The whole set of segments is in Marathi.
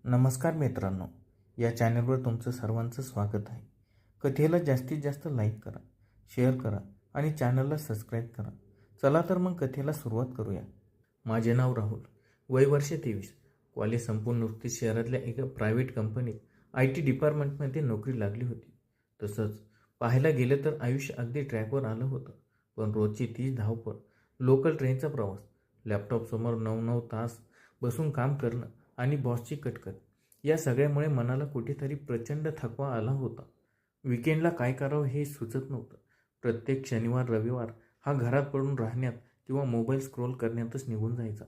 नमस्कार मित्रांनो, या चॅनलवर तुमचं सर्वांचं स्वागत आहे. कथेला जास्तीत जास्त लाईक करा, शेअर करा आणि चॅनलला सबस्क्राईब करा. चला तर मग कथेला सुरुवात करूया. माझे नाव राहुल, वय वर्ष 23. कॉलेज संपून नुकतीच शहरातल्या एका प्रायव्हेट कंपनीत IT डिपार्टमेंटमध्ये नोकरी लागली होती. तसंच पाहायला गेलं तर आयुष्य अगदी ट्रॅकवर आलं होतं. पण रोजची तीच धावपळ, लोकल ट्रेनचा प्रवास, लॅपटॉपसमोर 9-9 तास बसून काम करणं आणि बॉसची कटकट, या सगळ्यामुळे मनाला कुठेतरी प्रचंड थकवा आला होता. विकेंडला काय करावं हे सुचत नव्हतं. प्रत्येक शनिवार रविवार हा घरात पडून राहण्यात किंवा मोबाईल स्क्रोल करण्यातच निघून जायचा.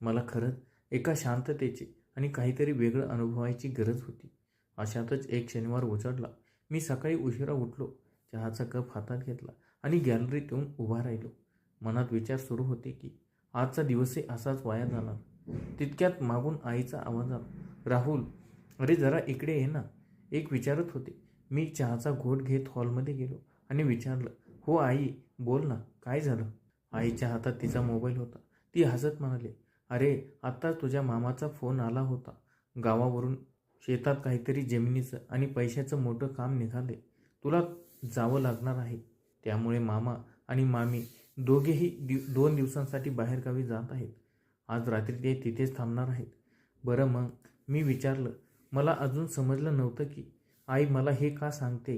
मला खरंच एका शांततेची आणि काहीतरी वेगळं अनुभवायची गरज होती. अशातच एक शनिवार उजाडला. मी सकाळी उशिरा उठलो, चहाचा कप हातात घेतला आणि गॅलरीत येऊन उभा राहिलो. मनात विचार सुरू होते की आजचा दिवसही असाच वाया जाणार. तितक्यात मागून आईचा आवाज आला. राहुल, अरे जरा इकडे ये ना, एक विचारत होते. मी चहाचा घोट घेत हॉलमध्ये गेलो आणि विचारलं, हो आई, बोल ना, काय झालं? आईच्या हातात तिचा मोबाईल होता. ती हसत म्हणाली, अरे आत्ताच तुझ्या मामाचा फोन आला होता. गावावरून शेतात काहीतरी जमिनीचं आणि पैशाचं मोठं काम निघाले. तुला जावं लागणार आहे. त्यामुळे मामा आणि मामी दोघेही 2 दिवसांसाठी बाहेरगावी जात आहेत. आज रात्री ते तिथेच थांबणार आहेत. बरं मग, मी विचारलं. मला अजून समजलं नव्हतं की आई मला हे का सांगते.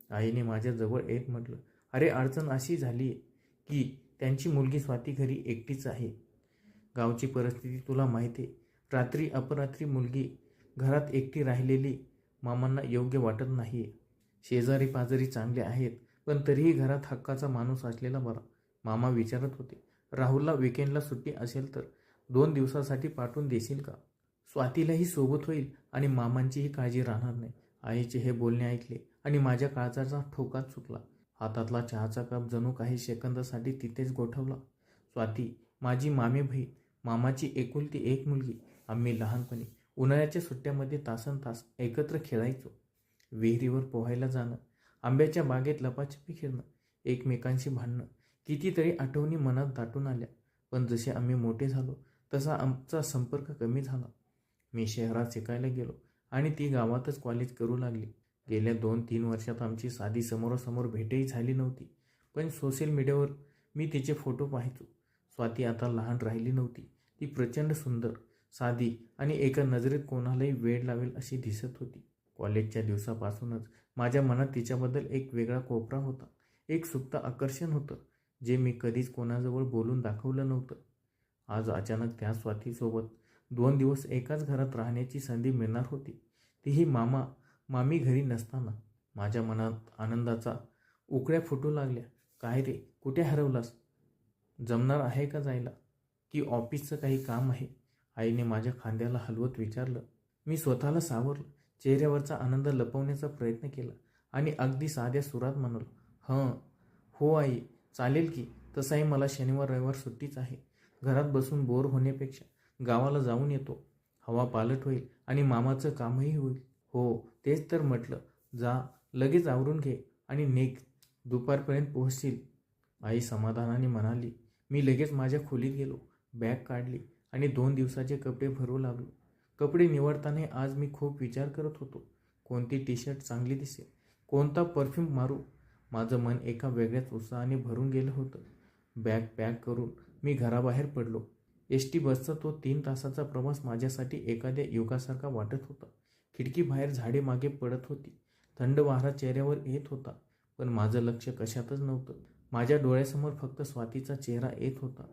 आईने माझ्याजवळ येत म्हटलं, अरे अडचण अशी झाली आहे की त्यांची मुलगी स्वाती घरी एकटीच आहे. गावची परिस्थिती तुला माहिती आहे. रात्री अपरात्री मुलगी घरात एकटी राहिलेली मामांना योग्य वाटत नाही आहे. शेजारी पाजारी चांगले आहेत, पण तरीही घरात हक्काचा माणूस असलेला बरा. मामा विचारत होते, राहुलला विकेंडला सुट्टी असेल तर 2 दिवसासाठी पाठवून देशील का? स्वातीलाही सोबत होईल आणि मामांचीही काळजी राहणार नाही. आईचे हे बोलणे ऐकले आणि माझ्या काळजाचा ठोका चुकला. हातातला चहाचा कप जणू काही सेकंदासाठी तिथेच गोठवला. स्वाती माझी मामी बहीण, मामाची एकुलती एक मुलगी. आम्ही लहानपणी उन्हाळ्याच्या सुट्ट्यामध्ये तासनतास एकत्र खेळायचो. विहिरीवर पोहायला जाणं, आंब्याच्या बागेत लपाछपी खेळणं, एकमेकांशी भांडणं, कितीतरी आठवणी मनात दाटून आल्या. पण जसे आम्ही मोठे झालो तसा आमचा संपर्क कमी झाला. मी शहरात शिकायला गेलो आणि ती गावातच कॉलेज करू लागली. गेल्या 2-3 वर्षात आमची साधी समोरासमोर भेटही झाली नव्हती, पण सोशल मीडियावर मी तिचे फोटो पाहायचो. स्वाती आता लहान राहिली नव्हती. ती प्रचंड सुंदर, साधी आणि एका नजरेत कोणालाही वेड लावेल अशी दिसत होती. कॉलेजच्या दिवसापासूनच माझ्या मनात तिच्याबद्दल एक वेगळा कोपरा होता. एक सुप्त आकर्षण होतं, जे मी कधीच कोणाजवळ बोलून दाखवलं नव्हतं. आज अचानक त्या स्वातीसोबत 2 दिवस एकाच घरात राहण्याची संधी मिळणार होती, तीही मामा मामी घरी नसताना. माझ्या मनात आनंदाचा उकळ्या फुटू लागल्या. काय रे, कुठे हरवलास? जमणार आहे का जायला, की ऑफिसचं काही काम आहे? आईने माझ्या खांद्याला हलवत विचारलं. मी स्वतःला सावरलं, चेहऱ्यावरचा आनंद लपवण्याचा प्रयत्न केला आणि अगदी साध्या सुरात म्हणालो, हो आई, चालेल की. तसाही मला शनिवार रविवार सुट्टीच आहे. घरात बसून बोर होण्यापेक्षा गावाला जाऊन येतो. हवा पालट होईल आणि मामाचं कामही होईल. हो, तेच तर म्हटलं. जा, लगेच आवरून घे आणि निघ. दुपारपर्यंत पोहोचशील, आई समाधानाने म्हणाली. मी लगेच माझ्या खोलीत गेलो, बॅग काढली आणि 2 दिवसाचे कपडे भरू लागलो. कपडे निवडताना आज मी खूप विचार करत होतो. कोणती टी-शर्ट चांगली दिसेल, कोणता परफ्यूम मारू. माझं मन एका वेगळ्याच उत्साहाने भरून गेलं होतं. बॅग पॅक करून मी घराबाहेर पडलो. ST बसचा तो 3 तासाचा प्रवास माझ्यासाठी एखाद्या युगासारखा वाटत होता. खिडकीबाहेर झाडे मागे पडत होती. थंड वारा चेहऱ्यावर येत होता, पण माझं लक्ष कशातच नव्हतं. माझ्या डोळ्यासमोर फक्त स्वातीचा चेहरा येत होता.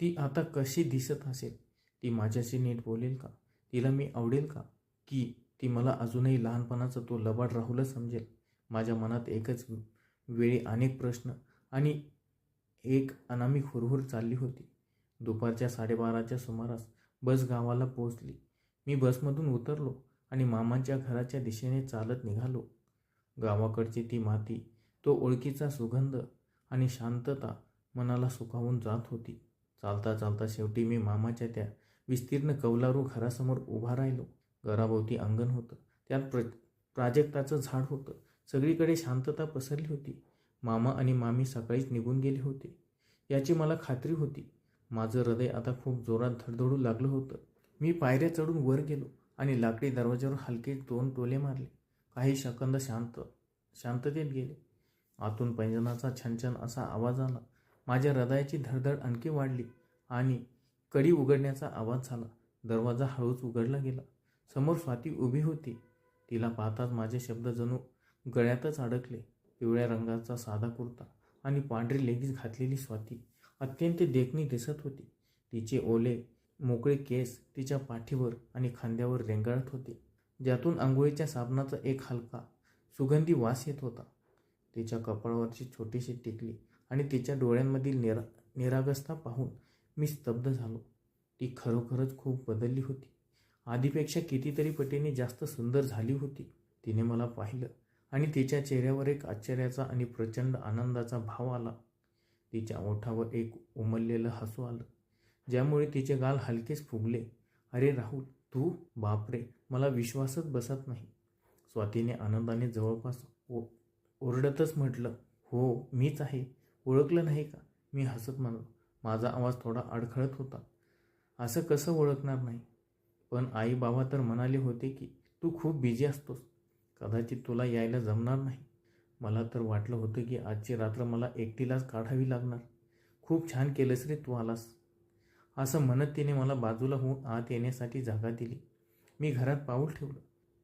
ती आता कशी दिसत असेल? ती माझ्याशी नीट बोलेल का? तिला मी आवडेल का? की ती मला अजूनही लहानपणाचा तो लबाड राहुलच समजेल? माझ्या मनात एकच वेळी अनेक प्रश्न आणि एक अनामी हुरहुर चालली होती. दुपारच्या 12:30च्या सुमारास बस गावाला पोहोचली. मी बसमधून उतरलो आणि मामांच्या घराच्या दिशेने चालत निघालो. गावाकडची ती माती, तो ओळखीचा सुगंध आणि शांतता मनाला सुखावून जात होती. चालता चालता शेवटी मी मामाच्या त्या विस्तीर्ण कौलारू घरासमोर उभा राहिलो. घराभोवती अंगण होतं, त्यात प्राजक्ताचं झाड होतं. सगळीकडे शांतता पसरली होती. मामा आणि मामी सकाळीच निघून गेले होते याची मला खात्री होती. माझं हृदय आता खूप जोरात धडधडू लागलं होतं. मी पायऱ्या चढून वर गेलो आणि लाकडी दरवाजावर हलके 2 टोले मारले. काही सेकंद शांततेत गेले. आतून पैंजणाचा छनछन असा आवाज आला. माझ्या हृदयाची धडधड आणखी वाढली आणि कडी उघडण्याचा आवाज झाला. दरवाजा हळूच उघडला गेला. समोर स्वाती उभी होती. तिला पाहताच माझे शब्द जणू गळ्यातच अडकले. पिवळ्या रंगाचा साधा कुर्ता आणि पांढरी लेगिन्स घातलेली स्वाती अत्यंत देखणी दिसत होती. तिचे ओले मोकळे केस तिच्या पाठीवर आणि खांद्यावर रेंगाळत होते, ज्यातून आंघोळीच्या साबणाचा एक हलका सुगंधी वास येत होता. तिच्या कपाळावरची छोटीशी टिकली आणि तिच्या डोळ्यांमधील निरागसता पाहून मी स्तब्ध झालो. ती खरोखरच खूप बदलली होती. आधीपेक्षा कितीतरी पटीने जास्त सुंदर झाली होती. तिने मला पाहिलं आणि तिच्या चेहऱ्यावर एक आश्चर्याचा आणि प्रचंड आनंदाचा भाव आला. तिच्या ओठावर एक उमललेलं हसू आलं, ज्यामुळे तिचे गाल हलकेच फुगले. अरे राहुल, तू? बापरे, मला विश्वासच बसत नाही. स्वातीने आनंदाने जवळपास ओरडतच म्हटलं, हो मीच आहे. ओळखलं नाही का? मी हसत म्हणालो. माझा आवाज थोडा अडखळत होता. असं कसं ओळखणार नाही? पण आई बाबा तर म्हणाले होते की तू खूप बिझी असतोस, कदाचित तुला यायला जमणार नाही. मला तर वाटलं होतं की आजची रात्र मला एकटीलाच काढावी लागणार. खूप छान केलंस रे तू आलास, असं म्हणत तिने मला बाजूला होऊन आत येण्यासाठी जागा दिली. मी घरात पाऊल ठेवलं.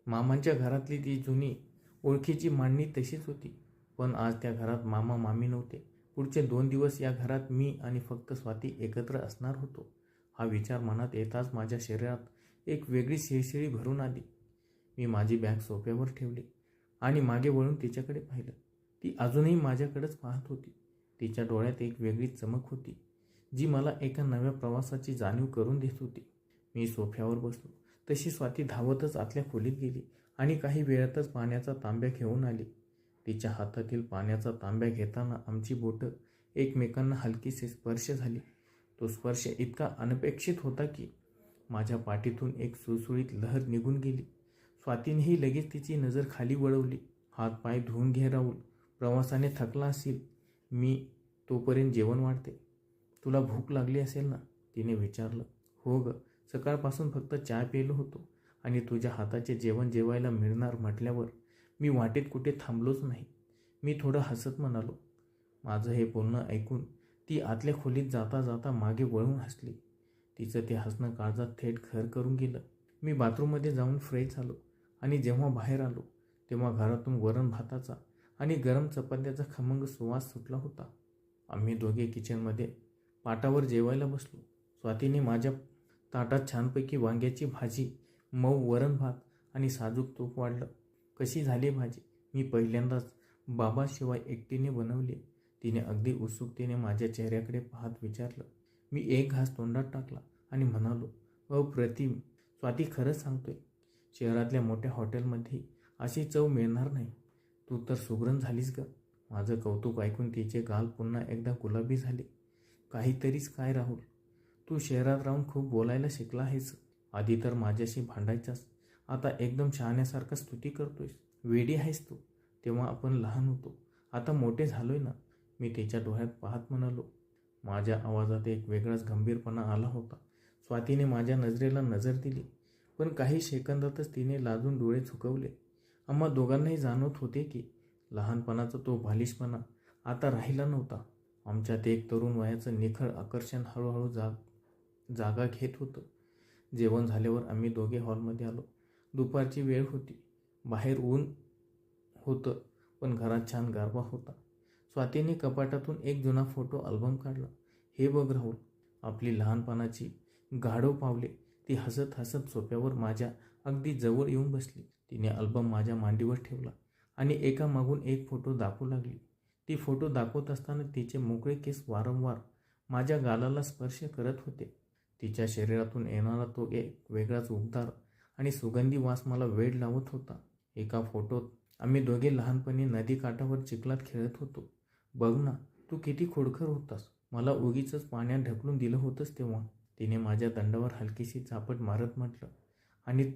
मामांच्या घरातली ती जुनी ओळखीची मांडणी तशीच होती, पण आज त्या घरात मामा मामी नव्हते. पुढचे 2 दिवस या घरात मी आणि फक्त स्वाती एकत्र असणार होतो. हा विचार मनात येताच माझ्या शरीरात एक वेगळी शिळशिळी भरून आली. मी माझी बॅग सोफ्यावर ठेवली आणि मागे वळून तिच्याकडे पाहिलं. ती अजूनही माझ्याकडेच पाहत होती. तिच्या डोळ्यात एक वेगळी चमक होती, जी मला एका नव्या प्रवासाची जाणीव करून देत होती. मी सोफ्यावर बसलो तशी स्वाती धावतच आतल्या खोलीत गेली आणि काही वेळातच पाण्याचा तांब्या घेऊन आली. तिच्या हातातील पाण्याचा तांब्या घेताना आमची बोटं एकमेकांना हलकीशी स्पर्श झाली. तो स्पर्श इतका अनपेक्षित होता की माझ्या पाठीतून एक सुळसुळीत लहर निघून गेली. स्वातीनेही लगेच तिची नजर खाली वळवली. हात पाय धुवून घे राहुल, प्रवासाने थकला असेल. मी तोपर्यंत जेवण वाढते. तुला भूक लागली असेल ना, तिने विचारलं. हो ग, सकाळपासून फक्त चहा प्यायलो होतो आणि तुझ्या हाताचे जेवण जेवायला मिळणार म्हटल्यावर मी वाटेत कुठे थांबलोच नाही. मी थोडं हसत म्हणालो. माझं हे बोलणं ऐकून ती आतल्या खोलीत जाता जाता मागे वळून हसली. तिचं ते हसणं काळजात थेट घर करून गेलं. मी बाथरूममध्ये जाऊन फ्रेश झालो आणि जेव्हा बाहेर आलो तेव्हा घरातून वरण भाताचा आणि गरम चपात्याचा खमंग सुवास सुटला होता. आम्ही दोघे किचनमध्ये पाटावर जेवायला बसलो. स्वातीने माझ्या ताटात छानपैकी वांग्याची भाजी, मऊ वरण भात आणि साजूक तूप वाढलं. कशी झाली भाजी? मी पहिल्यांदाच बाबाशिवाय एकटीने बनवली. तिने अगदी उत्सुकतेने माझ्या चेहऱ्याकडे पाहत विचारलं. मी एक घास तोंडात टाकला आणि म्हणालो, अप्रतिम. स्वाती खरंच सांगतोय, शहरातल्या मोठ्या हॉटेलमध्ये अशी चव मिळणार नाही. तू तर सुगरण झालीस ग. माझं कौतुक ऐकून तिचे गाल पुन्हा एकदा गुलाबी झाले. काहीतरीच काय राहुल, तू शहरात राहून खूप बोलायला शिकला आहेस. आधी तर माझ्याशी भांडायचास, आता एकदम शहाण्यासारखा स्तुती करतोयस. वेडी आहेस तू. तेव्हा आपण लहान होतो, आता मोठे झालोय ना, मी तिच्या डोळ्यात पाहत म्हणालो. माझ्या आवाजात एक वेगळाच गंभीरपणा आला होता. स्वातीने माझ्या नजरेला नजर दिली, पण काही सेकंदातच तिने लाजून डोळे झुकवले. आम्हा दोघांनाही जाणवत होते की लहानपणाचा तो बालिशपणा आता राहिला नव्हता. आमच्यात एक तरुण वयाचं निखळ आकर्षण हळूहळू जागा घेत होतं. जेवण झाल्यावर आम्ही दोघे हॉलमध्ये आलो. दुपारची वेळ होती. बाहेर ऊन होतं, पण घरात छान गारवा होता. स्वातीने कपाटातून एक जुना फोटो अल्बम काढला. हे बघ राहुल, आपली लहानपणाची गाढव पावले. ती हसत हसत सोफ्यावर माझ्या अगदी जवळ येऊन बसली. तिने अल्बम माझ्या मांडीवर ठेवला आणि एका मागून एक फोटो दाखवू लागली. ती फोटो दाखवत असताना तिचे मोकळे केस वारंवार माझ्या गालाला स्पर्श करत होते. तिच्या शरीरातून येणारा तो एक वेगळाच उबदार आणि सुगंधी वास मला वेड लावत होता. एका फोटोत आम्ही दोघे लहानपणी नदीकाठावर चिखलात खेळत होतो. बघ ना, तू किती खोडकर होतास. मला उगीचच पाण्यात ढकलून दिलं होतंस तेव्हा. तिने माझ्या दंडावर हलकीशी चापट मारत म्हटलं. आणि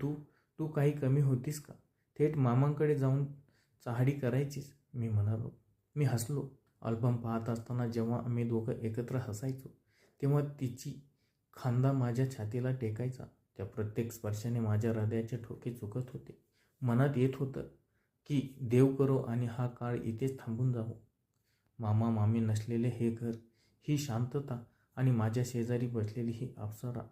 तू काही कमी होतीस का? थेट मामांकडे जाऊन चहाडी करायचीस. मी म्हणालो. मी हसलो. अल्बम पाहत असताना जेव्हा आम्ही दोघं एकत्र हसायचो तेव्हा तिची खांदा माझ्या छातीला टेकायचा. त्या प्रत्येक स्पर्शाने माझ्या हृदयाचे ठोके चुकत होते. मनात येत होतं की देव करो आणि हा काळ इथेच थांबून जावो. मामा मामी नसलेले हे घर, ही शांतता आणि माझ्या शेजारी बसलेली ही अप्सरा,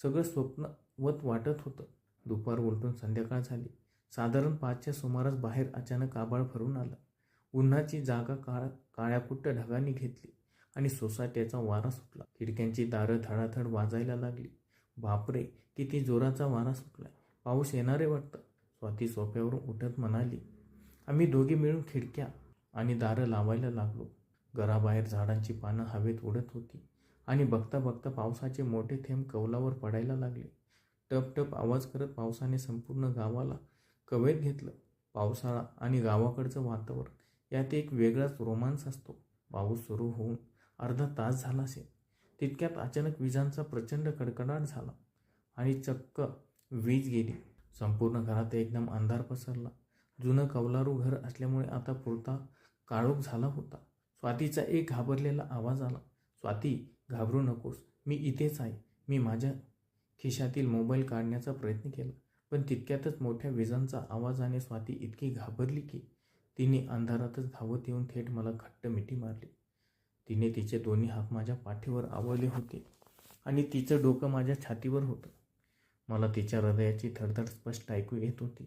सगळं स्वप्नवत वाटत होतं. दुपार उलटून संध्याकाळ झाली. साधारण 5च्या सुमारास बाहेर अचानक आभाळ भरून आलं. उन्हाची जागा काळ्याकुट्ट ढगांनी घेतली आणि सोसाट्याचा वारा सुटला. खिडक्यांची दारं धडाधड वाजायला लागली. बापरे, किती जोराचा वारा सुटलाय, पाऊस येणारे वाटतं. स्वाती सोफ्यावरून उठत म्हणाली. आम्ही दोघे मिळून खिडक्या आणि दारं लावायला लागलो. घराबाहेर झाडांची पानं हवेत उडत होती आणि बघता बघता पावसाचे मोठे थेंब कौलावर पडायला लागले. टप टप आवाज करत पावसाने संपूर्ण गावाला कवेत घेतलं. पावसाळा आणि गावाकडचं वातावरण, यात एक वेगळाच रोमांस असतो. पाऊस सुरू होऊन अर्धा तास झाला असेल, तितक्यात अचानक विजांचा प्रचंड कडकडाट झाला आणि चक्क वीज गेली. संपूर्ण घरात एकदम अंधार पसरला. जुनं कौलारू घर असल्यामुळे आता पुरता काळोख झाला होता. स्वातीचा एक घाबरलेला आवाज आला. स्वाती, घाबरू नकोस, मी इथेच आहे. मी माझ्या खिशातील मोबाईल काढण्याचा प्रयत्न केला, पण तितक्यातच मोठ्या विजांचा आवाजाने स्वाती इतकी घाबरली की तिने अंधारातच धावत येऊन थेट मला घट्ट मिठी मारली. तिने तिचे दोन्ही हात माझ्या पाठीवर आवळले होते आणि तिचं डोकं माझ्या छातीवर होतं. मला तिच्या हृदयाची धडधड स्पष्ट ऐकू येत होती.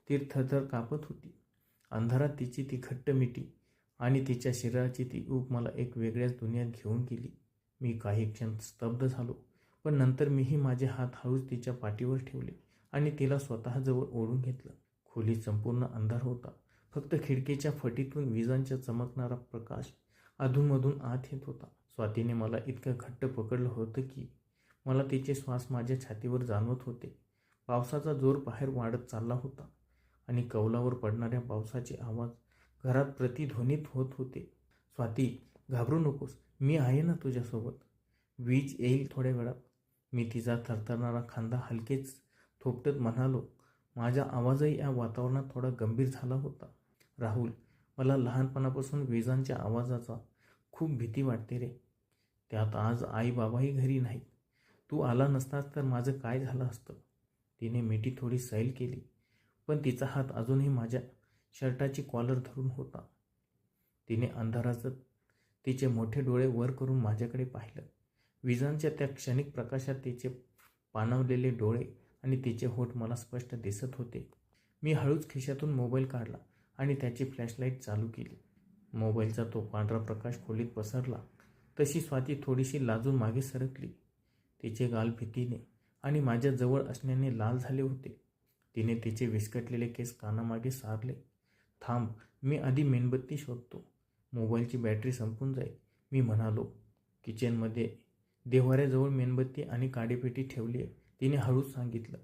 ती थरथर कापत होती. अंधारात तिची ती घट्ट मिठी आणि तिच्या शरीराची ती ऊब मला एक वेगळ्याच दुनियेत घेऊन गेली. मी काही क्षण स्तब्ध झालो, पण नंतर मीही माझे हात हळूच तिच्या पाठीवर ठेवले आणि तिला स्वतःजवळ ओढून घेतलं. खोलीत संपूर्ण अंधार होता. फक्त खिडकीच्या फटीतून विजांचा चमकणारा प्रकाश अधूनमधून आत येत होता. स्वातीने मला इतकं घट्ट पकडलं होतं की मला तिचे श्वास माझ्या छातीवर जाणवत होते. पावसाचा जोर बाहेर वाढत चालला होता आणि कौलावर पडणाऱ्या पावसाचे आवाज घरात प्रतिध्वनित होत होते. स्वाती, घाबरू नकोस, मी आहे ना तुझ्यासोबत. वीज येईल थोड्या वेळात, मी तिचा थरथरणारा खांदा हलकेच थोपटत म्हणालो. माझा आवाजही या वातावरणात थोडा गंभीर झाला होता. राहुल, मला लहानपणापासून विजांच्या आवाजाचा खूप भीती वाटते रे. त्यात आज आई बाबाही घरी नाहीत. तू आला नसतास तर माझं काय झालं असतं. तिने मिठी थोडी सैल केली, पण तिचा हात अजूनही माझ्या शर्टाची कॉलर धरून होता. तिने अंधारात तिचे मोठे डोळे वर करून माझ्याकडे पाहिलं. विजांच्या त्या क्षणिक प्रकाशात तिचे पाणावलेले डोळे आणि तिचे होठ मला स्पष्ट दिसत होते. मी हळूच खिशातून मोबाईल काढला आणि त्याची फ्लॅशलाईट चालू केली. मोबाईलचा तो पांढरा प्रकाश खोलीत पसरला तशी स्वाती थोडीशी लाजून मागे सरकली. तिचे गाल भीतीने आणि माझ्या जवळ असण्याने लाल झाले होते. तिने तिचे विस्कटलेले केस कानामागे सारले. थांब, मी आधी मेणबत्ती शोधतो. मोबाईलची बॅटरी संपून जाईल, मी म्हणालो. किचनमध्ये देव्हाऱ्याजवळ मेणबत्ती आणि काडीपेटी ठेवली आहे, तिने हळूच सांगितलं.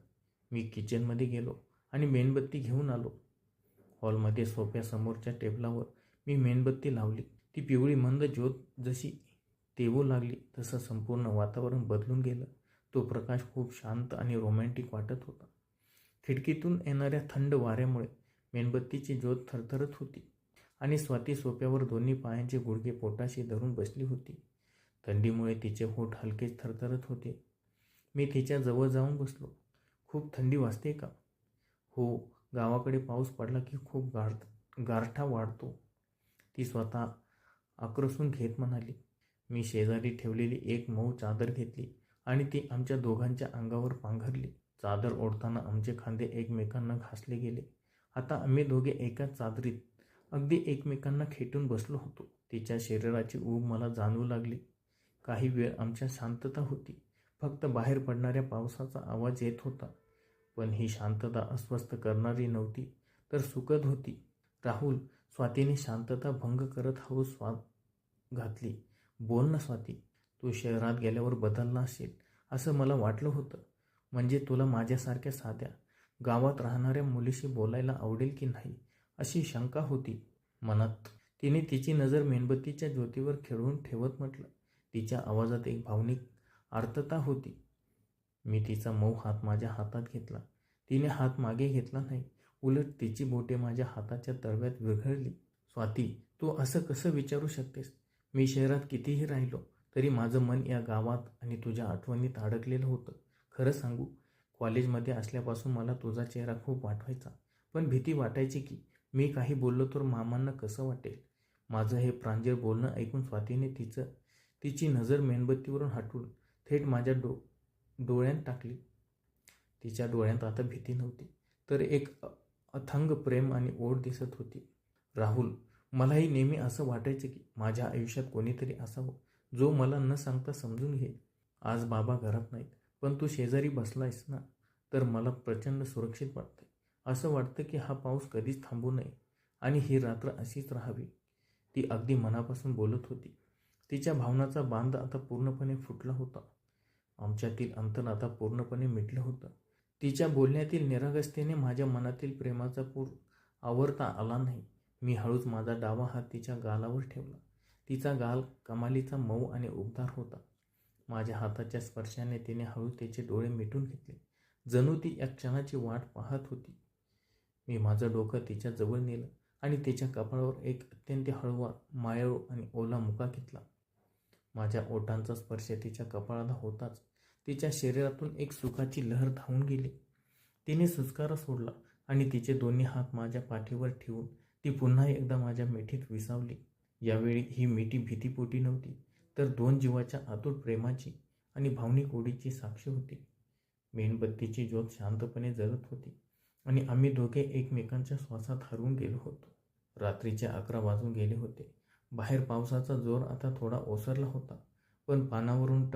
मी किचनमध्ये गेलो आणि मेणबत्ती घेऊन आलो. हॉलमध्ये सोफ्यासमोरच्या टेबलावर मी मेणबत्ती लावली. ती पिवळी मंद ज्योत जशी तेवू लागली तसं संपूर्ण वातावरण बदलून गेलं. तो प्रकाश खूप शांत आणि रोमॅन्टिक वाटत होता. खिडकीतून येणाऱ्या थंड वाऱ्यामुळे मेणबत्तीची ज्योत थरथरत होती आणि स्वाती सोफ्यावर दोन्ही पायांचे गुडघे पोटाशी धरून बसली होती. थंडीमुळे तिचे होठ हलकेच थरथरत होते. मी तिच्या जवळ जाऊन बसलो. खूप थंडी वाजते का? हो, गावाकडे पाऊस पडला की खूप गारठा वाढतो, ती स्वतः आक्रसून घेत म्हणाली. मी शेजारी ठेवलेली एक मऊ चादर घेतली आणि ती आमच्या दोघांच्या अंगावर पांघरली. चादर ओढताना आमचे खांदे एकमेकांना घासले गेले. आता आम्ही दोघे एकाच चादरीत अगदी एकमेकांना खेटून बसलो होतो. तिच्या शरीराची ऊब मला जाणवू लागली. काही वेळ आमच्या शांतता होती. फक्त बाहेर पडणाऱ्या पावसाचा आवाज येत होता. पण ही शांतता अस्वस्थ करणारी नव्हती, तर सुखद होती. राहुल, स्वातीने शांतता भंग करत हळूच श्वास घातली. बोल ना स्वाती, तू शहरात गेल्यावर बदलला असेल असं मला वाटलं होतं. म्हणजे तुला माझ्यासारख्या साध्या गावात राहणाऱ्या मुलीशी बोलायला आवडेल की नाही अशी शंका होती मनात. तिने तिची नजर मेणबत्तीच्या ज्योतीवर खेळून ठेवत म्हटलं. तिच्या आवाजात एक भावनिक आर्तता होती. मी तिचा मऊ हात माझ्या हातात घेतला. तिने हात मागे घेतला नाही, उलट तिची बोटे माझ्या हाताच्या तळव्यात विरघळली. स्वाती, तू असं कसं विचारू शकतेस? मी शहरात कितीही राहिलो तरी माझं मन या गावात आणि तुझ्या आठवणीत अडकलेलं होतं. खरं सांगू, कॉलेजमध्ये असल्यापासून मला तुझा चेहरा खूप आठवायचा, पण भीती वाटायची की मी काही बोललो तर मामांना कसं वाटेल. माझं हे प्रांजळ बोलणं ऐकून स्वातीने तिची नजर मेणबत्तीवरून हटवून थेट माझ्या डोळ्यात टाकली. तिच्या डोळ्यात आता भीती नव्हती, तर एक अथांग प्रेम आणि ओढ दिसत होती. राहुल, मलाही नेहमी असं वाटायचं की माझ्या आयुष्यात कोणीतरी असावं जो मला न सांगता समजून घेईल. आज बाबा घरात नाहीत, पण तू शेजारी बसलायस ना, तर मला प्रचंड सुरक्षित वाटतंय. असं वाटतं की हा पाऊस कधीच थांबू नये आणि ही रात्र अशीच राहावी. ती अगदी मनापासून बोलत होती. तिच्या भावनाचा बांध आता पूर्णपणे फुटला होता. आमच्यातील अंतर आता पूर्णपणे मिटलं होतं. तिच्या बोलण्यातील निरागसतेने माझ्या मनातील प्रेमाचा पूर आवरता आला नाही. मी हळूच माझा डावा हात तिच्या गालावर ठेवला. तिचा गाल कमालीचा मऊ आणि उबदार होता. माझ्या हाताच्या स्पर्शाने तिने हळूच तिचे डोळे मिटून घेतले, जणू ती या क्षणाची वाट पाहत होती. मी माझं डोकं तिच्या जवळ नेलं आणि तिच्या कपाळावर एक अत्यंत हळवा, मायाळू आणि ओला मुका घेतला. माझ्या ओठांचा स्पर्श तिच्या कपाळाला होताच तिच्या शरीरातून एक सुखाची लहर धावून गेली. तिने सुस्कारा सोडला आणि तिचे दोन्ही हात माझ्या पाठीवर ठेवून ती पुन्हा एकदा माझ्या मिठीत विसावली. यावेळी ही मिठी भीतीपोटी नव्हती, तर दोन जीवाच्या अतूट प्रेमाची आणि भावनिक ओढीची साक्षी होती. मेणबत्तीची ज्योत शांतपणे जळत होती आणि आम्ही दोघे एकमेकांच्या श्वासात हरवून गेलो होतो. रात्रीचे 11 वाजून गेले होते. बाहेर पावसाचा जोर आता थोडा ओसरला होता, पण पानावरून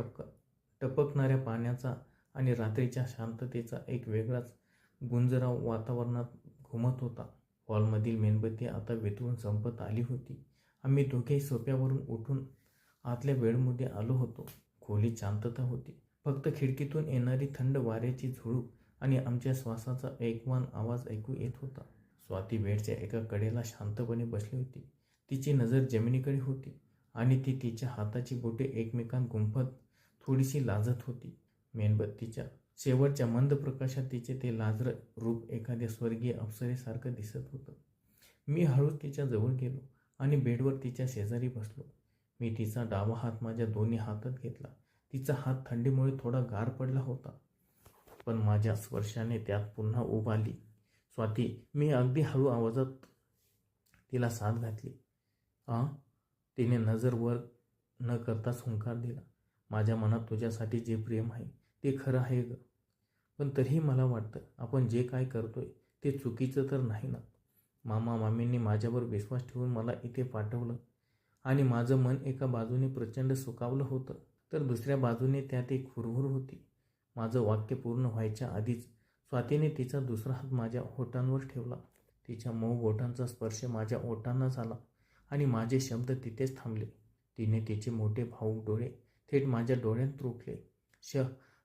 टपकणाऱ्या पाण्याचा आणि रात्रीच्या शांततेचा एक वेगळाच गुंजराव वातावरणात घुमत होता. हॉलमधील मेणबत्ती आता वितळून संपत आली होती. आम्ही दोघेही सोफ्यावरून उठून आतल्या बेडमध्ये आलो होतो. खोलीत शांतता होती. फक्त खिडकीतून येणारी थंड वाऱ्याची झुळूक आणि आमच्या श्वासाचा एकवान आवाज ऐकू येत होता. स्वाती बेडच्या एका कडेला शांतपणे बसली होती. तिची नजर जमिनीकडे होती आणि ती तिच्या हाताची बोटे एकमेकांत गुंफत थोडीशी लाजत होती. मेणबत्तीच्या शेवटच्या मंद प्रकाशात तिचे ते लाजरं रूप एखाद्या स्वर्गीय अप्सरेसारखं दिसत होतं. मी हळूच तिच्या जवळ गेलो आणि बेडवर तिच्या शेजारी बसलो. मी तिचा डावा हात माझ्या दोन्ही हातात घेतला. तिचा हात थंडीमुळे थोडा गार पडला होता, पण माझ्या स्पर्शाने त्यात पुन्हा ऊब आली. स्वाती, मी अगदी हळू आवाजात तिला साथ घातली. तिने नजर वर न करताच हुंकार दिला. माझ्या मनात तुझ्यासाठी जे प्रेम आहे ते खरं आहे ग, पण तरीही मला वाटतं आपण जे काय करतोय ते चुकीचं तर नाही ना. मामा मामींनी माझ्यावर विश्वास ठेवून मला इथे पाठवलं आणि माझं मन एका बाजूने प्रचंड सुकावलं होतं, तर दुसऱ्या बाजूने त्यात एक हुरहुर होती. माझं वाक्य पूर्ण व्हायच्या आधीच स्वातीने तिचा दुसरा हात माझ्या ओठांवर ठेवला. तिच्या मऊ बोटांचा स्पर्श माझ्या ओठांना झाला आणि माझे शब्द तिथेच थांबले. तिने तिचे मोठे भाऊक डोळे थेट माझ्या डोळ्यात रोखले.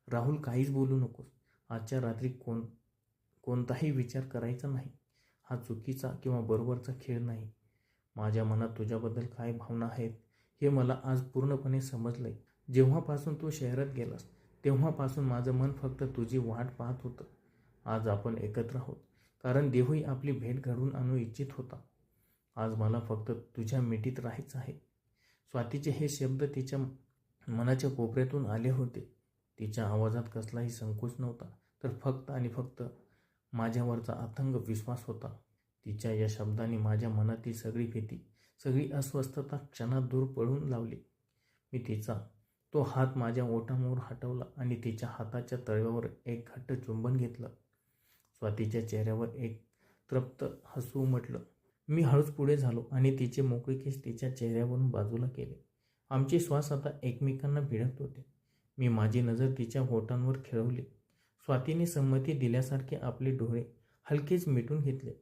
राहुल, काहीच बोलू नकोस. आजच्या रात्री कोणताही विचार करायचा नाही. हा चुकीचा किंवा बरोबरचा खेळ नाही. माझ्या मनात तुझ्याबद्दल काय भावना आहेत हे मला आज पूर्णपणे समजलंय. जेव्हापासून तू शहरात गेलास तेव्हापासून माझं मन फक्त तुझी वाट पाहत होतं. आज आपण एकत्र आहोत कारण देवही आपली भेट घडवून आणू इच्छित होता. आज मला फक्त तुझ्या मिठीत राहायचं आहे. स्वातीचे हे शब्द तिच्या मनाच्या कोपऱ्यातून आले होते. तिच्या आवाजात कसलाही संकोच नव्हता, तर फक्त आणि फक्त माझ्यावरचा अथांग विश्वास होता. तिच्या या शब्दांनी माझ्या मनातील सगळी भीती, सगळी अस्वस्थता क्षणात दूर पळून लावली. मी तिचा तो हात माझ्या ओठांवर हटवला आणि तिच्या हाताच्या तळव्यावर एक घट्ट चुंबन घेतलं. स्वातीच्या चेहऱ्यावर एक तृप्त हसू उमटलं. मी हळूच पुढे झालो आणि तिचे मोकळे केस तिच्या चेहऱ्यावरून बाजूला केले. आमचे श्वास आता एकमेकांना भिडत होते. मी माझी नजर तिच्या ओठांवर खेळवली. स्वातीने संमती दिल्यासारखे आपले डोळे हलकेच मिटून घेतले.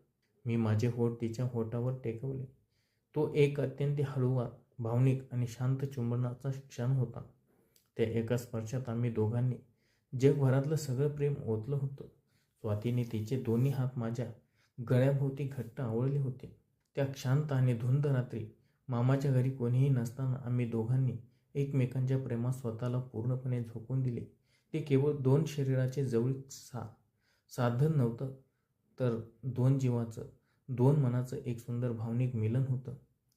मी माझे होठ तिच्या ओठावर टेकवले. तो एक अत्यंत हळूवार, भावनिक आणि शांत चुंबनाचा क्षण होता. त्या एका स्पर्शात आम्ही दोघांनी जगभरातलं सगळं प्रेम ओतलं होतं. स्वातीने तिचे दोन्ही हात माझ्या गळ्याभोवती घट्ट आवळले होते. त्या शांत आणि धुंद रात्री मामाच्या घरी कोणीही नसताना आम्ही दोघांनी एकमेकांच्या प्रेमात स्वतःला पूर्णपणे झोकून दिले. ते केवळ दोन शरीराचे जवळीक साधन नव्हतं, तर दोन जीवाचं, दोन मनाचं एक सुंदर भावनिक मिलन होतं.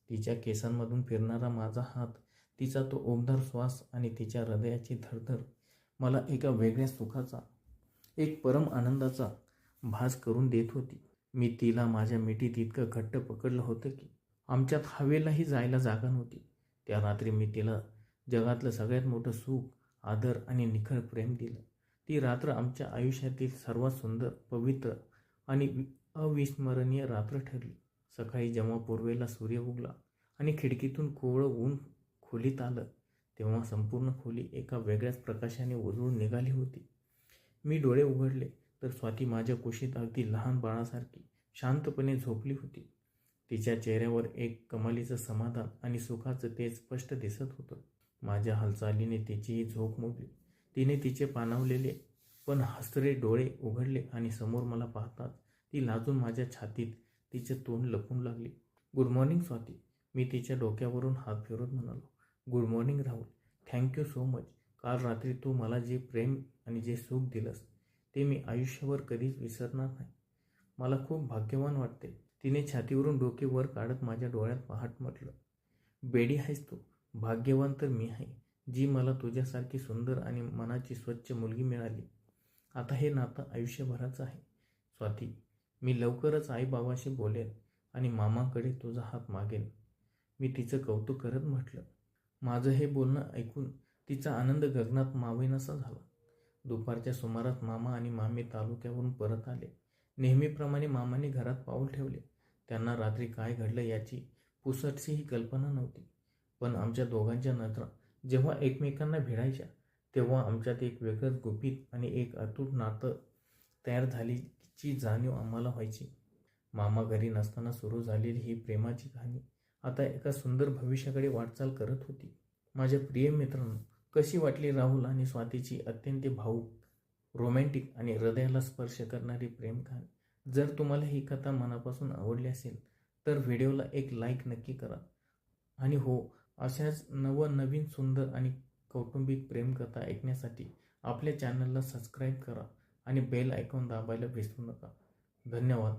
तिच्या केसांमधून फिरणारा माझा हात, तिचा तो उबदार श्वास आणि तिच्या हृदयाची धडधड मला एका वेगळ्या सुखाचा, एक परम आनंदाचा भास करून देत होती. मी तिला माझ्या मिठीत इतकं घट्ट पकडलं होतं की आमच्यात हवेलाही जायला जागा नव्हती. त्या रात्री मी तिला जगातलं सगळ्यात मोठं सुख, आदर आणि निखळ प्रेम दिलं. ती रात्र आमच्या आयुष्यातील सर्वात सुंदर, पवित्र आणि अविस्मरणीय रात्र ठरली. सकाळी जेव्हा पूर्वेला सूर्य उगला आणि खिडकीतून कोवळं ऊन खोलीत आलं, तेव्हा संपूर्ण खोली एका वेगळ्याच प्रकाशाने उजळून निघाली होती. मी डोळे उघडले तर स्वाती माझ्या कुशीत अगदी लहान बाळासारखी शांतपणे झोपली होती. तिच्या चेहऱ्यावर एक कमालीचं समाधान आणि सुखाचं तेज स्पष्ट दिसत होतं. माझ्या हालचालीने तिचीही झोप मोडली. तिने तिचे पाणावलेले पण हसरे डोळे उघडले आणि समोर मला पाहताच ती लाजून माझ्या छातीत तिचे तोंड लपून लागली. गुड मॉर्निंग स्वाती, मी तिच्या डोक्यावरून हात फिरवत म्हणालो. Good morning Rahul, thank you so much. काल रात्री तू मला जे प्रेम आणि जे सुख दिलंस ते मी आयुष्यभर कधीच विसरणार नाही. मला खूप भाग्यवान वाटते. तिने छातीवरून डोके वर काढत माझ्या डोळ्यात पाहत म्हटलं. बेडी आहेस तू, भाग्यवान तर मी आहे, जी मला तुझ्यासारखी सुंदर आणि मनाची स्वच्छ मुलगी मिळाली. आता हे नातं आयुष्यभराचं आहे. स्वाती, मी लवकरच आईबाबाशी बोलेन आणि मामाकडे तुझा हात मागेन, मी तिचं कौतुक करत म्हटलं. माझं हे बोलणं ऐकून तिचा आनंद गगनात मावेनासा झाला. दुपारच्या सुमारास मामा आणि मामी तालुक्यावरून परत आले. नेहमीप्रमाणे मामाने घरात पाऊल ठेवले. त्यांना रात्री काय घडलं याची पुसटशीही कल्पना नव्हती. पण आमच्या दोघांच्या नजरा जेव्हा एकमेकांना भिडायच्या तेव्हा आमच्यात एक वेगळंच गुपित आणि एक अतूट नातं तयार झाल्याची जाणीव आम्हाला व्हायची. मामा घरी नसताना सुरू झालेली ही प्रेमाची कहाणी आता एका सुंदर भविष्याकडे वाटचाल करत होती. माझ्या प्रिय मित्रांनो, कशी वाटली राहुल आणि स्वातीची अत्यंत भावूक, रोमॅन्टिक आणि हृदयाला स्पर्श करणारी प्रेम कहाणी? जर तुम्हाला ही कथा मनापासून आवडली असेल तर व्हिडिओला एक लाईक नक्की करा. आणि हो, अशाच नवीन सुंदर आणि कौटुंबिक प्रेमकथा ऐकण्यासाठी आपल्या चॅनलला सबस्क्राईब करा आणि बेल आयकॉन दाबायला विसरू नका. धन्यवाद.